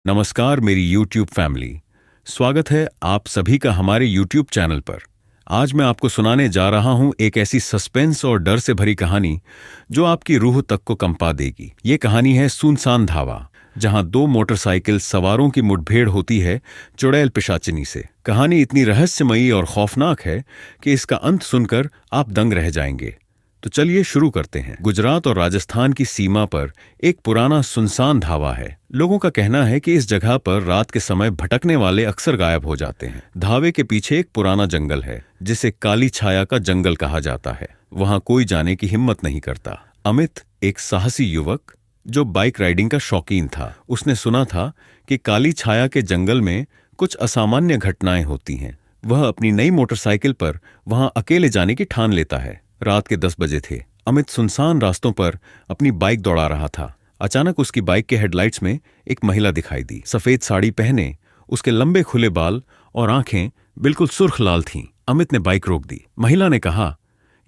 नमस्कार मेरी YouTube family. स्वागत है आप सभी का हमारे YouTube चैनल पर। आज मैं आपको सुनाने जा रहा हूं एक ऐसी सस्पेंस और डर से भरी कहानी जो आपकी रूह तक को कंपा देगी। ये कहानी है सुनसान धावा, जहां दो मोटरसाइकिल सवारों की मुठभेड़ होती है चुड़ैल पिशाचिनी से। कहानी इतनी रहस्यमयी और खौफनाक है कि इसका अंत सुनकर आप दंग रह जाएंगे। तो चलिए शुरू करते हैं। गुजरात और राजस्थान की सीमा पर एक पुराना सुनसान धावा है। लोगों का कहना है कि इस जगह पर रात के समय भटकने वाले अक्सर गायब हो जाते हैं। धावे के पीछे एक पुराना जंगल है जिसे काली छाया का जंगल कहा जाता है। वहां कोई जाने की हिम्मत नहीं करता। अमित एक साहसी युवक जो बाइक राइडिंग का शौकीन था। उसने सुना था कि काली छाया के जंगल में कुछ असामान्य घटनाएं होती हैं। वह अपनी नई मोटरसाइकिल पर वहां अकेले जाने की ठान लेता है। रात के 10 बजे थे। अमित सुनसान रास्तों पर अपनी बाइक दौड़ा रहा था। अचानक उसकी बाइक के हेडलाइट्स में एक महिला दिखाई दी। सफेद साड़ी पहने, उसके लंबे खुले बाल और आंखें बिल्कुल सुर्ख लाल थीं। अमित ने बाइक रोक दी। महिला ने कहा,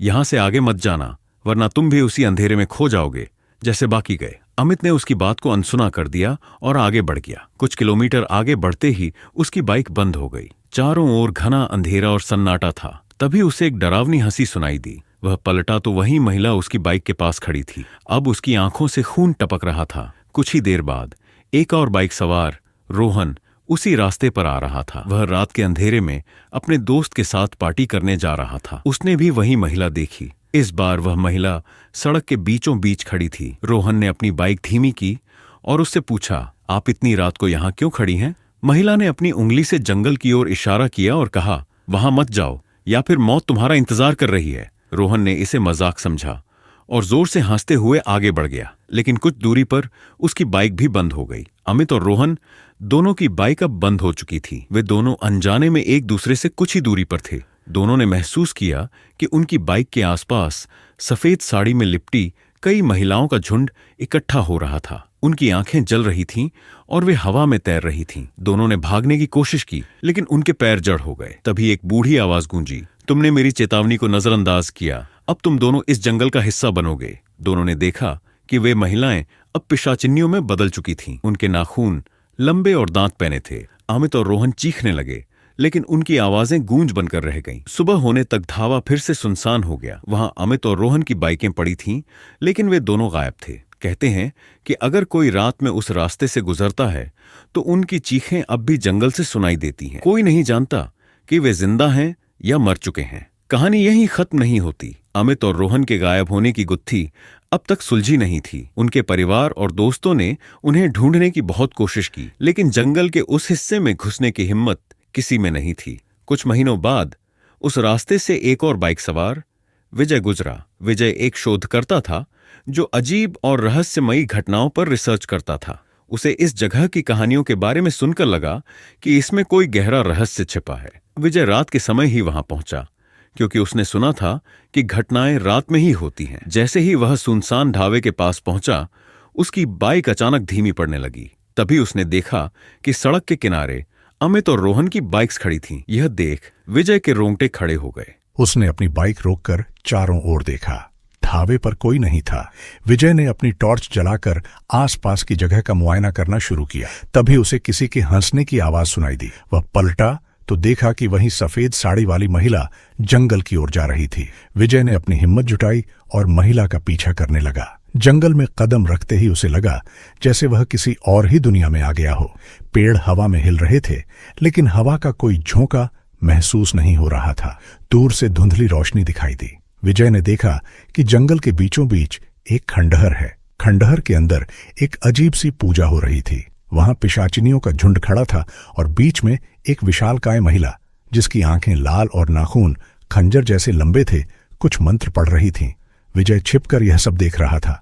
यहां से आगे मत जाना, वरना तुम भी उसी अंधेरे में खो जाओगे जैसे बाकी गए। अमित ने उसकी बात को अनसुना कर दिया और आगे बढ़ गया। कुछ किलोमीटर आगे बढ़ते ही उसकी बाइक बंद हो गई। चारों ओर घना अंधेरा और सन्नाटा था। तभी उसे एक डरावनी हंसी सुनाई दी। वह पलटा तो वही महिला उसकी बाइक के पास खड़ी थी। अब उसकी आंखों से खून टपक रहा था। कुछ ही देर बाद एक और बाइक सवार रोहन उसी रास्ते पर आ रहा था। वह रात के अंधेरे में अपने दोस्त के साथ पार्टी करने जा रहा था। उसने भी वही महिला देखी। इस बार वह महिला सड़क के बीचों बीच खड़ी थी। रोहन ने अपनी बाइक धीमी की और उससे पूछा, आप इतनी रात को यहाँ क्यों खड़ी हैं? महिला ने अपनी उंगली से जंगल की ओर इशारा किया और कहा, वहां मत जाओ या फिर मौत तुम्हारा इंतजार कर रही है। रोहन ने इसे मजाक समझा और जोर से हंसते हुए आगे बढ़ गया। लेकिन कुछ दूरी पर उसकी बाइक भी बंद हो गई। अमित और रोहन दोनों की बाइक अब बंद हो चुकी थी। वे दोनों अनजाने में एक दूसरे से कुछ ही दूरी पर थे। दोनों ने महसूस किया कि उनकी बाइक के आसपास सफेद साड़ी में लिपटी कई महिलाओं का झुंड इकट्ठा हो रहा था। उनकी आंखें जल रही थीं और वे हवा में तैर रही थीं। दोनों ने भागने की कोशिश की, लेकिन उनके पैर जड़ हो गए। तभी एक बूढ़ी आवाज गूंजी, तुमने मेरी चेतावनी को नजरअंदाज किया, अब तुम दोनों इस जंगल का हिस्सा बनोगे। दोनों ने देखा कि वे महिलाएं अब पिशाचिनियों में बदल चुकी थीं। उनके नाखून लंबे और दांत पहने थे। अमित और रोहन चीखने लगे, लेकिन उनकी आवाजें गूंज बनकर रह गईं। सुबह होने तक धावा फिर से सुनसान हो गया। वहां अमित और रोहन की बाइकें पड़ी थीं, लेकिन वे दोनों गायब थे। कहते हैं कि अगर कोई रात में उस रास्ते से गुजरता है तो उनकी चीखें अब भी जंगल से सुनाई देती हैं। कोई नहीं जानता कि वे जिंदा हैं या मर चुके हैं। कहानी यहीं खत्म नहीं होती। अमित और रोहन के गायब होने की गुत्थी अब तक सुलझी नहीं थी। उनके परिवार और दोस्तों ने उन्हें ढूंढने की बहुत कोशिश की, लेकिन जंगल के उस हिस्से में घुसने की हिम्मत किसी में नहीं थी। कुछ महीनों बाद उस रास्ते से एक और बाइक सवार विजय गुजरा। विजय एक शोधकर्ता था जो अजीब और रहस्यमयी घटनाओं पर रिसर्च करता था। उसे इस जगह की कहानियों के बारे में सुनकर लगा कि इसमें कोई गहरा रहस्य छिपा है। विजय रात के समय ही वहां पहुंचा, क्योंकि उसने सुना था कि घटनाएं रात में ही होती हैं। जैसे ही वह सुनसान ढाबे के पास पहुंचा, उसकी बाइक अचानक धीमी पड़ने लगी। तभी उसने देखा कि सड़क के किनारे अमित और रोहन की बाइक्स खड़ी थीं। यह देख विजय के रोंगटे खड़े हो गए। उसने अपनी बाइक रोककर चारों ओर देखा। ढाबे पर कोई नहीं था। विजय ने अपनी टॉर्च जलाकर आसपास की जगह का मुआयना करना शुरू किया। तभी उसे किसी के हंसने की आवाज सुनाई दी। वह पलटा तो देखा कि वही सफेद साड़ी वाली महिला जंगल की ओर जा रही थी। विजय ने अपनी हिम्मत जुटाई और महिला का पीछा करने लगा। जंगल में कदम रखते ही उसे लगा जैसे वह किसी और ही दुनिया में आ गया हो। पेड़ हवा में हिल रहे थे, लेकिन हवा का कोई झोंका महसूस नहीं हो रहा था। दूर से धुंधली रोशनी दिखाई दी। विजय ने देखा कि जंगल के बीचों बीच एक खंडहर है। खंडहर के अंदर एक अजीब सी पूजा हो रही थी। वहां पिशाचिनियों का झुंड खड़ा था और बीच में एक विशालकाय महिला, जिसकी आंखें लाल और नाखून खंजर जैसे लंबे थे, कुछ मंत्र पढ़ रही थीं। विजय छिपकर यह सब देख रहा था।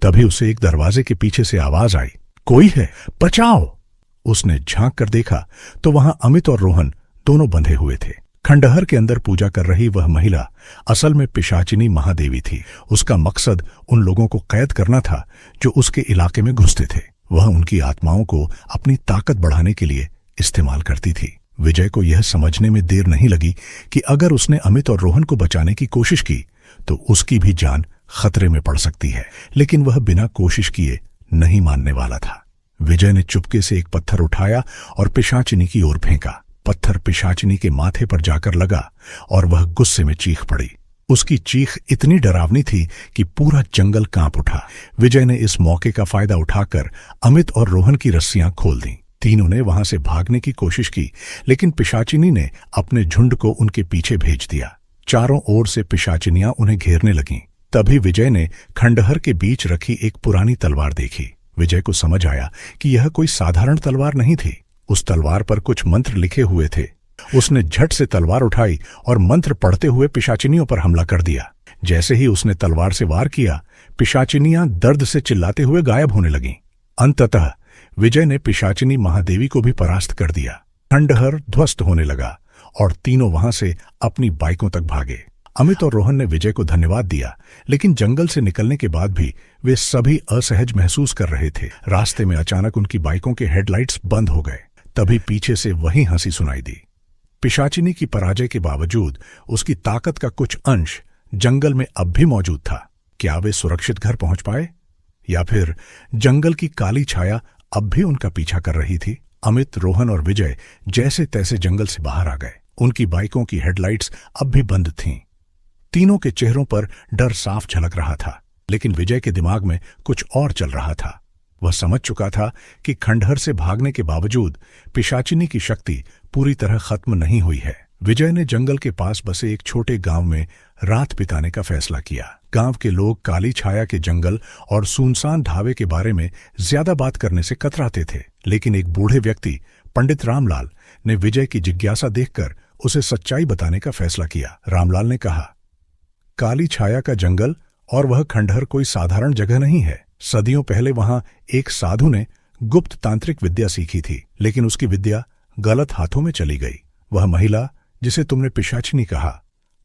तभी उसे एक दरवाजे के पीछे से आवाज आई, कोई है, बचाओ। उसने झांक कर देखा तो वहां अमित और रोहन दोनों बंधे हुए थे। खंडहर के अंदर पूजा कर रही वह महिला असल में पिशाचिनी महादेवी थी। उसका मकसद उन लोगों को कैद करना था जो उसके इलाके में घुसते थे। वह उनकी आत्माओं को अपनी ताकत बढ़ाने के लिए इस्तेमाल करती थी। विजय को यह समझने में देर नहीं लगी कि अगर उसने अमित और रोहन को बचाने की कोशिश की तो उसकी भी जान खतरे में पड़ सकती है, लेकिन वह बिना कोशिश किए नहीं मानने वाला था। विजय ने चुपके से एक पत्थर उठाया और पिशाचिनी की ओर फेंका। पत्थर पिशाचिनी के माथे पर जाकर लगा और वह गुस्से में चीख पड़ी। उसकी चीख इतनी डरावनी थी कि पूरा जंगल कांप उठा। विजय ने इस मौके का फायदा उठाकर अमित और रोहन की रस्सियां खोल दी। तीनों ने वहां से भागने की कोशिश की, लेकिन पिशाचिनी ने अपने झुंड को उनके पीछे भेज दिया। चारों ओर से पिशाचिनियां उन्हें घेरने लगीं। तभी विजय ने खंडहर के बीच रखी एक पुरानी तलवार देखी। विजय को समझ आया कि यह कोई साधारण तलवार नहीं थी। उस तलवार पर कुछ मंत्र लिखे हुए थे। उसने झट से तलवार उठाई और मंत्र पढ़ते हुए पिशाचिनियों पर हमला कर दिया। जैसे ही उसने तलवार से वार किया, पिशाचिनियां दर्द से चिल्लाते हुए गायब होने लगीं। अंततः विजय ने पिशाचिनी महादेवी को भी परास्त कर दिया। खंडहर ध्वस्त होने लगा और तीनों वहां से अपनी बाइकों तक भागे। अमित और रोहन ने विजय को धन्यवाद दिया, लेकिन जंगल से निकलने के बाद भी वे सभी असहज महसूस कर रहे थे। रास्ते में अचानक उनकी बाइकों के हेडलाइट्स बंद हो गए। तभी पीछे से वही हंसी सुनाई दी। पिशाचिनी की पराजय के बावजूद उसकी ताकत का कुछ अंश जंगल में अब भी मौजूद था। क्या वे सुरक्षित घर पहुंच पाए, या फिर जंगल की काली छाया अब भी उनका पीछा कर रही थी? अमित, रोहन और विजय जैसे तैसे जंगल से बाहर आ गए। उनकी बाइकों की हेडलाइट्स अब भी बंद थीं। तीनों के चेहरों पर डर साफ झलक रहा था, लेकिन विजय के दिमाग में कुछ और चल रहा था। वह समझ चुका था कि खंडहर से भागने के बावजूद पिशाचिनी की शक्ति पूरी तरह खत्म नहीं हुई है। विजय ने जंगल के पास बसे एक छोटे गांव में रात बिताने का फैसला किया। गांव के लोग काली छाया के जंगल और सुनसान ढाबे के बारे में ज्यादा बात करने से कतराते थे, लेकिन एक बूढ़े व्यक्ति पंडित रामलाल ने विजय की जिज्ञासा देखकर उसे सच्चाई बताने का फैसला किया। रामलाल ने कहा, काली छाया का जंगल और वह खंडहर कोई साधारण जगह नहीं है। सदियों पहले वहां एक साधु ने गुप्त तांत्रिक विद्या सीखी थी, लेकिन उसकी विद्या गलत हाथों में चली गई। वह महिला जिसे तुमने पिशाचिनी कहा,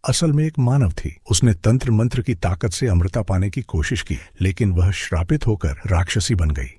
असल में एक मानव थी। उसने तंत्र मंत्र की ताकत से अमृता पाने की कोशिश की, लेकिन वह श्रापित होकर राक्षसी बन गई।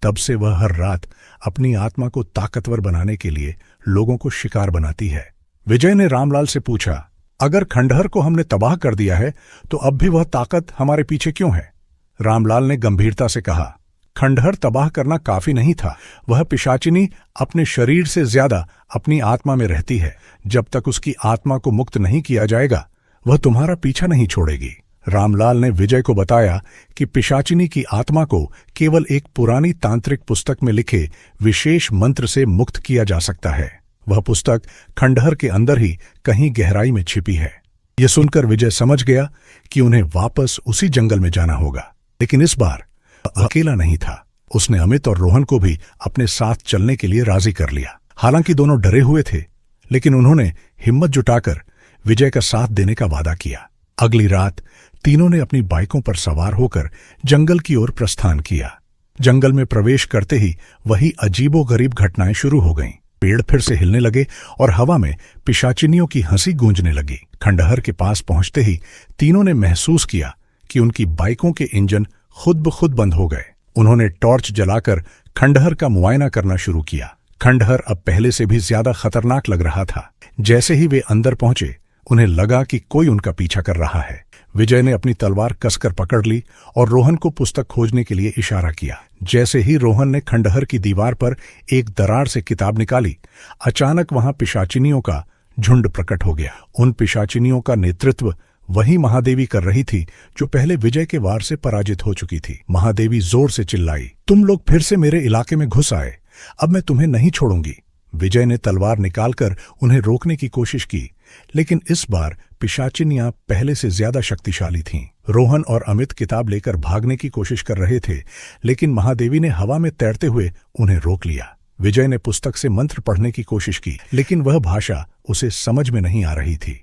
तब से वह हर रात अपनी आत्मा को ताकतवर बनाने के लिए लोगों को शिकार बनाती है। विजय ने रामलाल से पूछा, अगर खंडहर को हमने तबाह कर दिया है तो अब भी वह ताकत हमारे पीछे क्यों है? रामलाल ने गंभीरता से कहा, खंडहर तबाह करना काफी नहीं था। वह पिशाचिनी अपने शरीर से ज्यादा अपनी आत्मा में रहती है। जब तक उसकी आत्मा को मुक्त नहीं किया जाएगा, वह तुम्हारा पीछा नहीं छोड़ेगी। रामलाल ने विजय को बताया कि पिशाचिनी की आत्मा को केवल एक पुरानी तांत्रिक पुस्तक में लिखे विशेष मंत्र से मुक्त किया जा सकता है। वह पुस्तक खंडहर के अंदर ही कहीं गहराई में छिपी है। यह सुनकर विजय समझ गया कि उन्हें वापस उसी जंगल में जाना होगा, लेकिन इस बार अकेला नहीं था। उसने अमित और रोहन को भी अपने साथ चलने के लिए राजी कर लिया। हालांकि दोनों डरे हुए थे, लेकिन उन्होंने हिम्मत जुटाकर विजय का साथ देने का वादा किया। अगली रात तीनों ने अपनी बाइकों पर सवार होकर जंगल की ओर प्रस्थान किया। जंगल में प्रवेश करते ही वही अजीबोगरीब घटनाएं शुरू हो गईं। पेड़ फिर से हिलने लगे और हवा में पिशाचिनियों की हंसी गूंजने लगी। खंडहर के पास पहुंचते ही तीनों ने महसूस किया कि उनकी बाइकों के इंजन खुद ब खुद बंद हो गए। उन्होंने टॉर्च जलाकर खंडहर का मुआयना करना शुरू किया। खंडहर अब पहले से भी ज्यादा खतरनाक लग रहा था। जैसे ही वे अंदर पहुंचे, उन्हें लगा कि कोई उनका पीछा कर रहा है। विजय ने अपनी तलवार कसकर पकड़ ली और रोहन को पुस्तक खोजने के लिए इशारा किया। जैसे ही रोहन ने खंडहर की दीवार पर एक दरार से किताब निकाली, अचानक वहां पिशाचिनियों का झुंड प्रकट हो गया। उन पिशाचिनियों का नेतृत्व वही महादेवी कर रही थी जो पहले विजय के वार से पराजित हो चुकी थी। महादेवी जोर से चिल्लाई, तुम लोग फिर से मेरे इलाके में घुस आए, अब मैं तुम्हें नहीं छोड़ूंगी। विजय ने तलवार निकालकर उन्हें रोकने की कोशिश की, लेकिन इस बार पिशाचिनियां पहले से ज्यादा शक्तिशाली थीं। रोहन और अमित किताब लेकर भागने की कोशिश कर रहे थे, लेकिन महादेवी ने हवा में तैरते हुए उन्हें रोक लिया। विजय ने पुस्तक से मंत्र पढ़ने की कोशिश की, लेकिन वह भाषा उसे समझ में नहीं आ रही थी।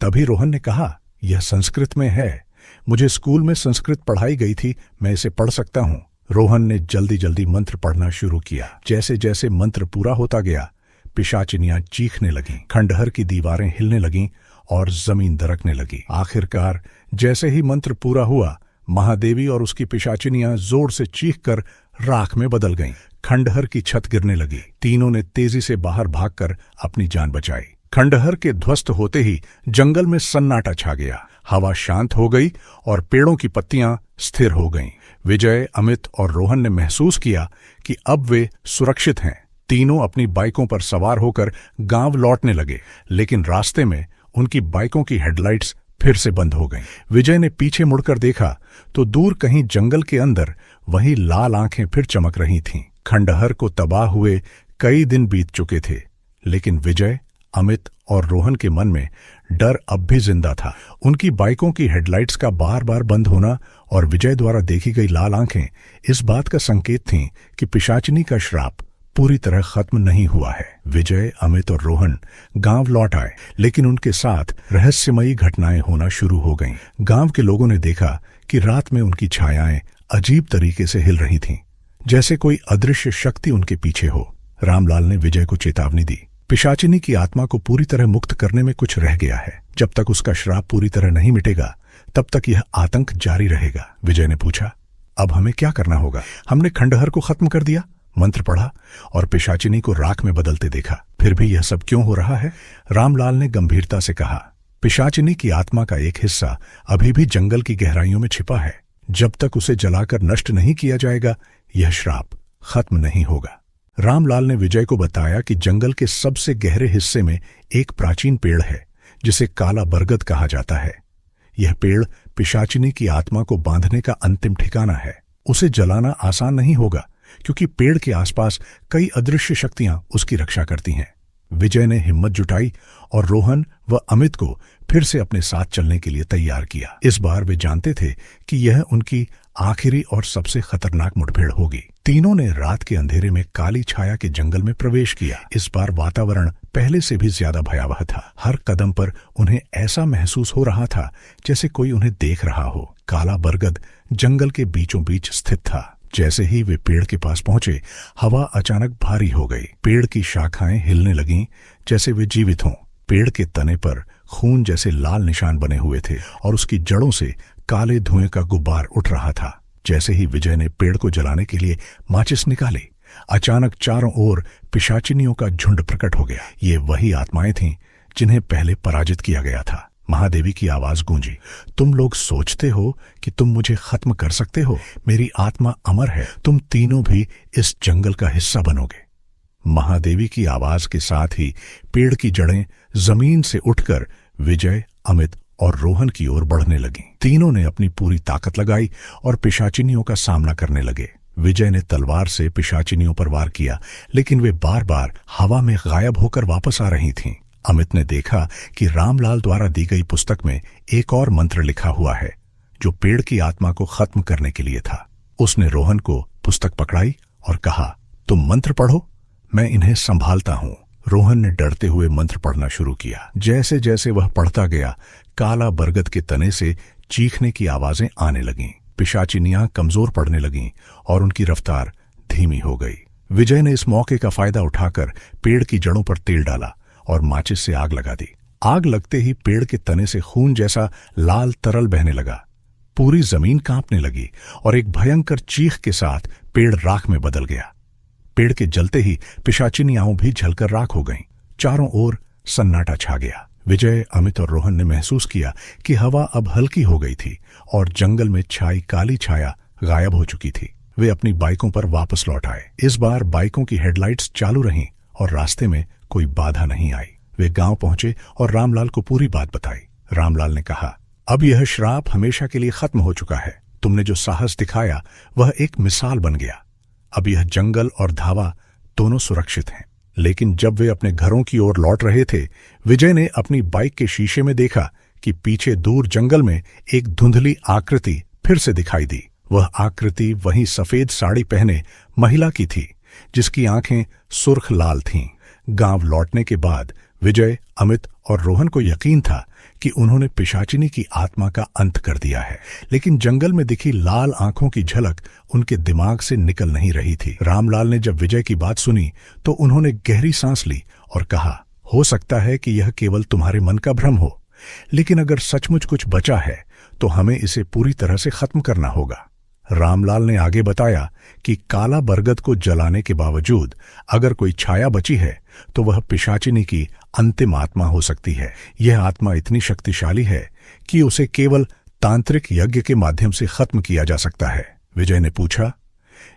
तभी रोहन ने कहा, यह संस्कृत में है, मुझे स्कूल में संस्कृत पढ़ाई गई थी, मैं इसे पढ़ सकता हूं। रोहन ने जल्दी जल्दी मंत्र पढ़ना शुरू किया। जैसे जैसे मंत्र पूरा होता गया, पिशाचिनियां चीखने लगीं, खंडहर की दीवारें हिलने लगीं और जमीन दरकने लगी। आखिरकार जैसे ही मंत्र पूरा हुआ, महादेवी और उसकी पिशाचिनियां जोर से चीखकर राख में बदल गईं। खंडहर की छत गिरने लगी। तीनों ने तेजी से बाहर भागकर अपनी जान बचाई। खंडहर के ध्वस्त होते ही जंगल में सन्नाटा छा गया। हवा शांत हो गई और पेड़ों की पत्तियां स्थिर हो गईं। विजय, अमित और रोहन ने महसूस किया कि अब वे सुरक्षित हैं। तीनों अपनी बाइकों पर सवार होकर गांव लौटने लगे, लेकिन रास्ते में उनकी बाइकों की हेडलाइट्स फिर से बंद हो गईं। विजय ने पीछे मुड़कर देखा तो दूर कहीं जंगल के अंदर वही लाल आंखें फिर चमक रही थीं। खंडहर को तबाह हुए कई दिन बीत चुके थे, लेकिन विजय, अमित और रोहन के मन में डर अब भी जिंदा था। उनकी बाइकों की हेडलाइट्स का बार बार बंद होना और विजय द्वारा देखी गई लाल आंखें इस बात का संकेत थीं कि पिशाचिनी का श्राप पूरी तरह खत्म नहीं हुआ है। विजय, अमित और रोहन गांव लौट आए, लेकिन उनके साथ रहस्यमयी घटनाएं होना शुरू हो गईं। गांव के लोगों ने देखा कि रात में उनकी छायाएं अजीब तरीके से हिल रही थीं, जैसे कोई अदृश्य शक्ति उनके पीछे हो। रामलाल ने विजय को चेतावनी दी, पिशाचिनी की आत्मा को पूरी तरह मुक्त करने में कुछ रह गया है। जब तक उसका श्राप पूरी तरह नहीं मिटेगा, तब तक यह आतंक जारी रहेगा। विजय ने पूछा, अब हमें क्या करना होगा? हमने खंडहर को खत्म कर दिया, मंत्र पढ़ा और पिशाचिनी को राख में बदलते देखा, फिर भी यह सब क्यों हो रहा है? रामलाल ने गंभीरता से कहा, पिशाचिनी की आत्मा का एक हिस्सा अभी भी जंगल की गहराइयों में छिपा है। जब तक उसे जलाकर नष्ट नहीं किया जाएगा, यह श्राप खत्म नहीं होगा। रामलाल ने विजय को बताया कि जंगल के सबसे गहरे हिस्से में एक प्राचीन पेड़ है जिसे काला बरगद कहा जाता है। यह पेड़ पिशाचिनी की आत्मा को बांधने का अंतिम ठिकाना है। उसे जलाना आसान नहीं होगा, क्योंकि पेड़ के आसपास कई अदृश्य शक्तियां उसकी रक्षा करती हैं। विजय ने हिम्मत जुटाई और रोहन व अमित को फिर से अपने साथ चलने के लिए तैयार किया। इस बार वे जानते थे कि यह उनकी आखिरी और सबसे खतरनाक मुठभेड़ होगी। तीनों ने रात के अंधेरे में काली छाया के जंगल में प्रवेश किया। इस बार वातावरण पहले से भी ज्यादा भयावह था। हर कदम पर उन्हें ऐसा महसूस हो रहा था जैसे कोई उन्हें देख रहा हो। काला बरगद जंगल के बीचों बीच स्थित था। जैसे ही वे पेड़ के पास पहुंचे, हवा अचानक भारी हो गई। पेड़ की शाखाएं हिलने लगीं जैसे वे जीवित हों। पेड़ के तने पर खून जैसे लाल निशान बने हुए थे और उसकी जड़ों से काले धुएं का गुब्बार उठ रहा था। जैसे ही विजय ने पेड़ को जलाने के लिए माचिस निकाली, अचानक चारों ओर पिशाचिनियों का झुंड प्रकट हो गया। ये वही आत्माएं थीं जिन्हें पहले पराजित किया गया था। महादेवी की आवाज गूंजी, तुम लोग सोचते हो कि तुम मुझे खत्म कर सकते हो? मेरी आत्मा अमर है। तुम तीनों भी इस जंगल का हिस्सा बनोगे। महादेवी की आवाज के साथ ही पेड़ की जड़ें जमीन से उठकर विजय, अमित और रोहन की ओर बढ़ने लगीं। तीनों ने अपनी पूरी ताकत लगाई और पिशाचिनियों का सामना करने लगे। विजय ने तलवार से पिशाचिनियों पर वार किया, लेकिन वे बार बार हवा में गायब होकर वापस आ रही थीं। अमित ने देखा कि रामलाल द्वारा दी गई पुस्तक में एक और मंत्र लिखा हुआ है जो पेड़ की आत्मा को खत्म करने के लिए था। उसने रोहन को पुस्तक पकड़ाई और कहा, तुम मंत्र पढ़ो, मैं इन्हें संभालता हूं। रोहन ने डरते हुए मंत्र पढ़ना शुरू किया। जैसे जैसे वह पढ़ता गया, काला बरगद के तने से चीखने की आवाजें आने लगीं। पिशाचिनियां कमजोर पड़ने लगीं और उनकी रफ्तार धीमी हो गई। विजय ने इस मौके का फायदा उठाकर पेड़ की जड़ों पर तेल डाला और माचिस से आग लगा दी। आग लगते ही पेड़ के तने से खून जैसा लाल तरल बहने लगा। पूरी जमीन कांपने लगी और एक भयंकर चीख के साथ पेड़ राख में बदल गया। पेड़ के जलते ही पिशाचिनियां भी जलकर राख हो गईं। चारों ओर सन्नाटा छा गया। विजय, अमित और रोहन ने महसूस किया कि हवा अब हल्की हो गई थी और जंगल में छाई काली छाया गायब हो चुकी थी। वे अपनी बाइकों पर वापस लौट आए। इस बार बाइकों की हेडलाइट्स चालू रहीं और रास्ते में कोई बाधा नहीं आई। वे गांव पहुंचे और रामलाल को पूरी बात बताई। रामलाल ने कहा, अब यह श्राप हमेशा के लिए खत्म हो चुका है। तुमने जो साहस दिखाया वह एक मिसाल बन गया। अब यह जंगल और धावा दोनों सुरक्षित हैं। लेकिन जब वे अपने घरों की ओर लौट रहे थे, विजय ने अपनी बाइक के शीशे में देखा कि पीछे दूर जंगल में एक धुंधली आकृति फिर से दिखाई दी। वह आकृति वही सफेद साड़ी पहने महिला की थी, जिसकी आंखें सुर्ख लाल थीं। गांव लौटने के बाद विजय, अमित और रोहन को यकीन था कि उन्होंने पिशाचिनी की आत्मा का अंत कर दिया है, लेकिन जंगल में दिखी लाल आंखों की झलक उनके दिमाग से निकल नहीं रही थी। रामलाल ने जब विजय की बात सुनी तो उन्होंने गहरी सांस ली और कहा, हो सकता है कि यह केवल तुम्हारे मन का भ्रम हो, लेकिन अगर सचमुच कुछ बचा है तो हमें इसे पूरी तरह से खत्म करना होगा। रामलाल ने आगे बताया कि काला बरगद को जलाने के बावजूद अगर कोई छाया बची है तो वह पिशाचिनी की अंतिम आत्मा हो सकती है। यह आत्मा इतनी शक्तिशाली है कि उसे केवल तांत्रिक यज्ञ के माध्यम से खत्म किया जा सकता है। विजय ने पूछा,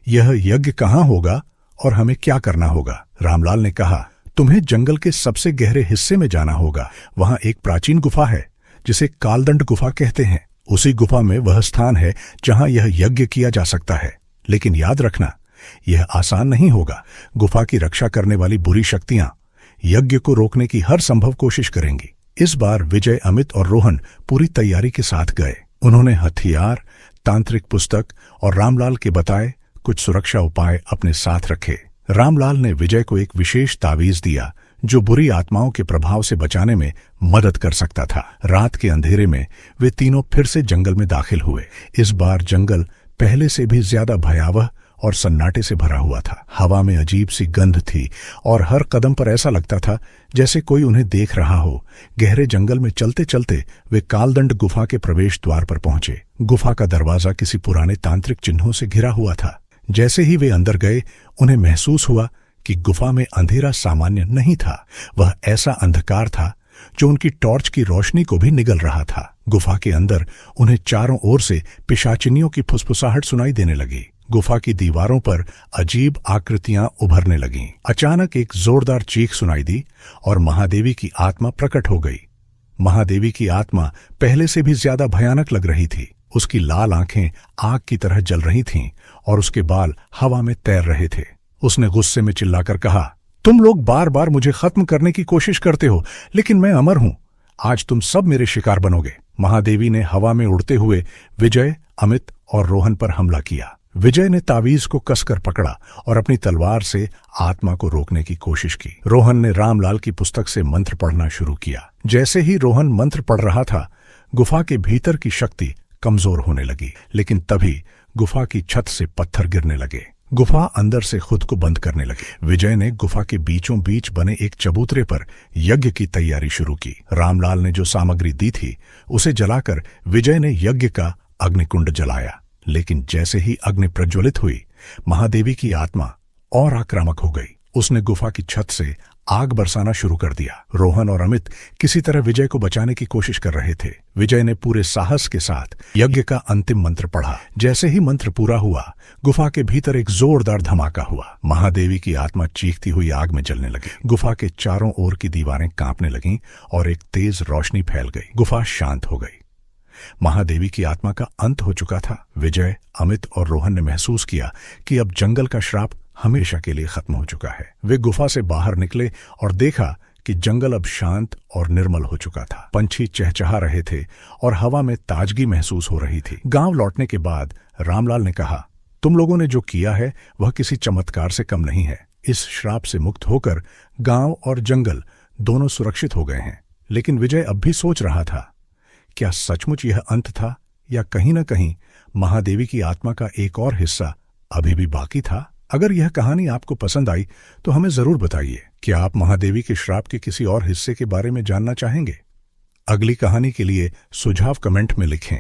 यह यज्ञ कहाँ होगा और हमें क्या करना होगा? रामलाल ने कहा, तुम्हें जंगल के सबसे गहरे हिस्से में जाना होगा। वहां एक प्राचीन गुफा है जिसे कालदंड गुफा कहते हैं। उसी गुफा में वह स्थान है जहां यह यज्ञ किया जा सकता है। लेकिन याद रखना, यह आसान नहीं होगा। गुफा की रक्षा करने वाली बुरी शक्तियां यज्ञ को रोकने की हर संभव कोशिश करेंगी। इस बार विजय, अमित और रोहन पूरी तैयारी के साथ गए। उन्होंने हथियार, तांत्रिक पुस्तक और रामलाल के बताए कुछ सुरक्षा उपाय अपने साथ रखे। रामलाल ने विजय को एक विशेष तावीज दिया जो बुरी आत्माओं के प्रभाव से बचाने में मदद कर सकता था। रात के अंधेरे में वे तीनों फिर से जंगल में दाखिल हुए। इस बार जंगल पहले से भी ज्यादा भयावह और सन्नाटे से भरा हुआ था। हवा में अजीब सी गंध थी और हर कदम पर ऐसा लगता था जैसे कोई उन्हें देख रहा हो। गहरे जंगल में चलते चलते वे कालदंड गुफा के प्रवेश द्वार पर पहुंचे। गुफा का दरवाजा किसी पुराने तांत्रिक चिन्हों से घिरा हुआ था। जैसे ही वे अंदर गए, उन्हें महसूस हुआ कि गुफा में अंधेरा सामान्य नहीं था। वह ऐसा अंधकार था जो उनकी टॉर्च की रोशनी को भी निगल रहा था। गुफा के अंदर उन्हें चारों ओर से पिशाचिनियों की फुसफुसाहट सुनाई देने लगी। गुफा की दीवारों पर अजीब आकृतियां उभरने लगीं। अचानक एक जोरदार चीख सुनाई दी और महादेवी की आत्मा प्रकट हो गई। महादेवी की आत्मा पहले से भी ज्यादा भयानक लग रही थी। उसकी लाल आंखें आग की तरह जल रही थीं और उसके बाल हवा में तैर रहे थे। उसने गुस्से में चिल्लाकर कहा, तुम लोग बार बार मुझे खत्म करने की कोशिश करते हो, लेकिन मैं अमर हूं। आज तुम सब मेरे शिकार बनोगे। महादेवी ने हवा में उड़ते हुए विजय, अमित और रोहन पर हमला किया। विजय ने तावीज को कसकर पकड़ा और अपनी तलवार से आत्मा को रोकने की कोशिश की। रोहन ने रामलाल की पुस्तक से मंत्र पढ़ना शुरू किया। जैसे ही रोहन मंत्र पढ़ रहा था, गुफा के भीतर की शक्ति कमजोर होने लगी। लेकिन तभी गुफा की छत से पत्थर गिरने लगे। गुफा अंदर से खुद को बंद करने लगी। विजय ने गुफा के बीचों बीच बने एक चबूतरे पर यज्ञ की तैयारी शुरू की। रामलाल ने जो सामग्री दी थी उसे जलाकर विजय ने यज्ञ का अग्निकुंड जलाया। लेकिन जैसे ही अग्नि प्रज्वलित हुई, महादेवी की आत्मा और आक्रामक हो गई। उसने गुफा की छत से आग बरसाना शुरू कर दिया। रोहन और अमित किसी तरह विजय को बचाने की कोशिश कर रहे थे। विजय ने पूरे साहस के साथ यज्ञ का अंतिम मंत्र पढ़ा। जैसे ही मंत्र पूरा हुआ, गुफा के भीतर एक जोरदार धमाका हुआ। महादेवी की आत्मा चीखती हुई आग में जलने लगी। गुफा के चारों ओर की दीवारें कांपने लगीं और एक तेज रोशनी फैल गई। गुफा शांत हो गई। महादेवी की आत्मा का अंत हो चुका था। विजय, अमित और रोहन ने महसूस किया कि अब जंगल का श्राप हमेशा के लिए खत्म हो चुका है। वे गुफा से बाहर निकले और देखा कि जंगल अब शांत और निर्मल हो चुका था। पंछी चहचहा रहे थे और हवा में ताजगी महसूस हो रही थी। गांव लौटने के बाद रामलाल ने कहा, तुम लोगों ने जो किया है वह किसी चमत्कार से कम नहीं है। इस श्राप से मुक्त होकर गांव और जंगल दोनों सुरक्षित हो गए हैं। लेकिन विजय अब भी सोच रहा था, क्या सचमुच यह अंत था या कहीं न कहीं महादेवी की आत्मा का एक और हिस्सा अभी भी बाकी था? अगर यह कहानी आपको पसंद आई तो हमें जरूर बताइए। क्या आप महादेवी के श्राप के किसी और हिस्से के बारे में जानना चाहेंगे? अगली कहानी के लिए सुझाव कमेंट में लिखें।